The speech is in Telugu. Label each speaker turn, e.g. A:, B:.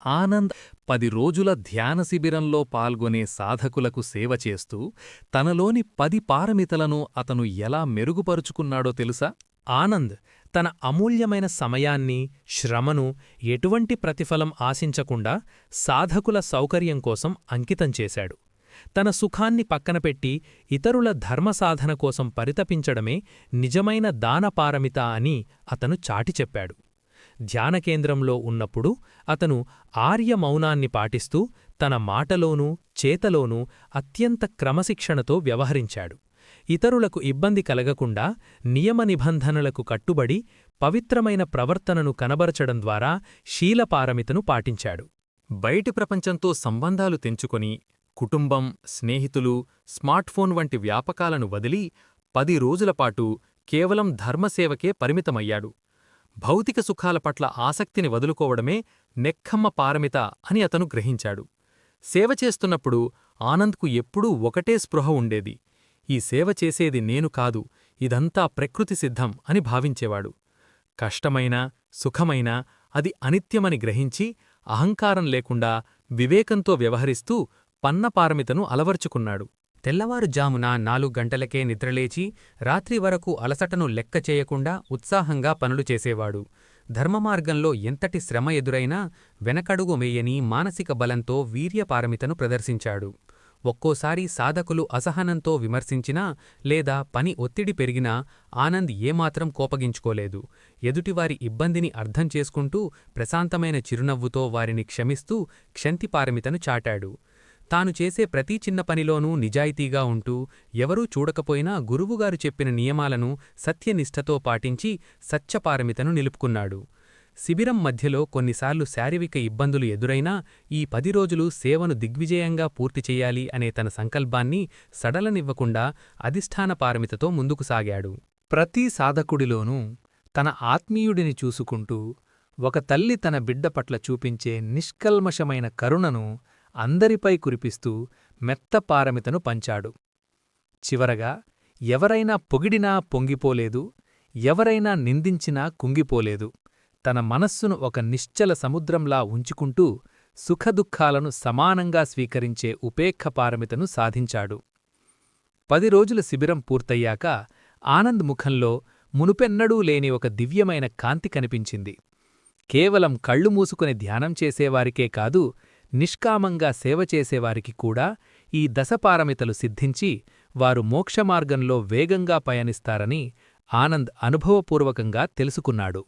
A: ఆనంద్ 10 రోజుల ధ్యాన శిబిరంలో పాల్గొనే సాధకులకు సేవ చేస్తూ తనలోని 10 పారమితలను అతను ఎలా మెరుగుపరుచుకున్నాడో తెలుసా?
B: ఆనంద్ తన అమూల్యమైన సమయాన్ని, శ్రమను ఎటువంటి ప్రతిఫలం ఆశించకుండా సాధకుల సౌకర్యం కోసం అంకితం చేశాడు. తన సుఖాన్ని పక్కనపెట్టి ఇతరుల ధర్మసాధన కోసం పరితపించడమే నిజమైన దానపారమిత అని అతను చాటి చెప్పాడు. ధ్యానకేంద్రంలో ఉన్నప్పుడు అతను ఆర్యమౌనాన్ని పాటిస్తూ తన మాటలోనూ చేతలోనూ అత్యంత క్రమశిక్షణతో వ్యవహరించాడు. ఇతరులకు ఇబ్బంది కలగకుండా నియమ నిబంధనలకు కట్టుబడి పవిత్రమైన ప్రవర్తనను కనబరచడం ద్వారా శీలపారమితను పాటించాడు.
A: బయటి ప్రపంచంతో సంబంధాలు తెంచుకొని కుటుంబం, స్నేహితులు, స్మార్ట్ఫోన్ వంటి వ్యాపకాలను వదిలి 10 రోజులపాటు కేవలం ధర్మసేవకే పరిమితమయ్యాడు. భౌతిక సుఖాల పట్ల ఆసక్తిని వదులుకోవడమే నెక్కమ్మ పారమిత అని అతను గ్రహించాడు. సేవ చేస్తున్నప్పుడు ఆనంద్కు ఎప్పుడూ ఒకటే స్పృహ ఉండేది. ఈ సేవ చేసేది నేను కాదు, ఇదంతా ప్రకృతి సిద్ధం అని భావించేవాడు. కష్టమైనా సుఖమైనా అది అనిత్యమని గ్రహించి అహంకారం లేకుండా వివేకంతో వ్యవహరిస్తూ పన్నపారమితను అలవర్చుకున్నాడు.
B: తెల్లవారుజామున 4 గంటలకే నిద్రలేచి రాత్రి వరకు అలసటను లెక్క చేయకుండా ఉత్సాహంగా పనులు చేసేవాడు. ధర్మమార్గంలో ఎంతటి శ్రమ ఎదురైనా వెనకడుగు వేయని మానసిక బలంతో వీర్యపారమితను ప్రదర్శించాడు. ఒక్కోసారి సాధకులు అసహనంతో విమర్శించినా లేదా పని ఒత్తిడి పెరిగినా ఆనంద్ ఏమాత్రం కోపగించుకోలేదు. ఎదుటివారి ఇబ్బందిని అర్థం చేసుకుంటూ ప్రశాంతమైన చిరునవ్వుతో వారిని క్షమిస్తూ క్షంతిపారమితను చాటాడు. తాను చేసే ప్రతి చిన్న పనిలోనూ నిజాయితీగా ఉంటూ ఎవరూ చూడకపోయినా గురువుగారు చెప్పిన నియమాలను సత్యనిష్టతో పాటించి సత్యపారమితను నిలుపుకున్నాడు. శిబిరం మధ్యలో కొన్నిసార్లు శారీరక ఇబ్బందులు ఎదురైనా ఈ 10 రోజులు సేవను దిగ్విజయంగా పూర్తి చెయ్యాలి అనే తన సంకల్పాన్ని సడలనివ్వకుండా అధిష్టాన పారమితతో ముందుకు సాగాడు.
C: ప్రతి సాధకుడిలోనూ తన ఆత్మీయుడిని చూసుకుంటూ ఒక తల్లి తన బిడ్డ పట్ల చూపించే నిష్కల్మషమైన కరుణను అందరిపై కురిపిస్తూ మెత్తపారమితను పంచాడు. చివరగా ఎవరైనా పొగిడినా పొంగిపోలేదు, ఎవరైనా నిందించినా కుంగిపోలేదు. తన మనస్సును ఒక నిశ్చల సముద్రంలా ఉంచుకుంటూ సుఖదుఖాలను సమానంగా స్వీకరించే ఉపేక్షపారమితను సాధించాడు. 10 రోజుల శిబిరం పూర్తయ్యాక ఆనంద్ ముఖంలో మునుపెన్నడూ లేని ఒక దివ్యమైన కాంతి కనిపించింది. కేవలం కళ్ళు మూసుకుని ధ్యానం చేసేవారికే కాదు, నిష్కామంగా సేవ చేసేవారికి కూడా ఈ దశపారమితలు సిద్ధించి వారు మోక్షమార్గంలో వేగంగా పయనిస్తారని ఆనంద్ అనుభవపూర్వకంగా తెలుసుకున్నాడు.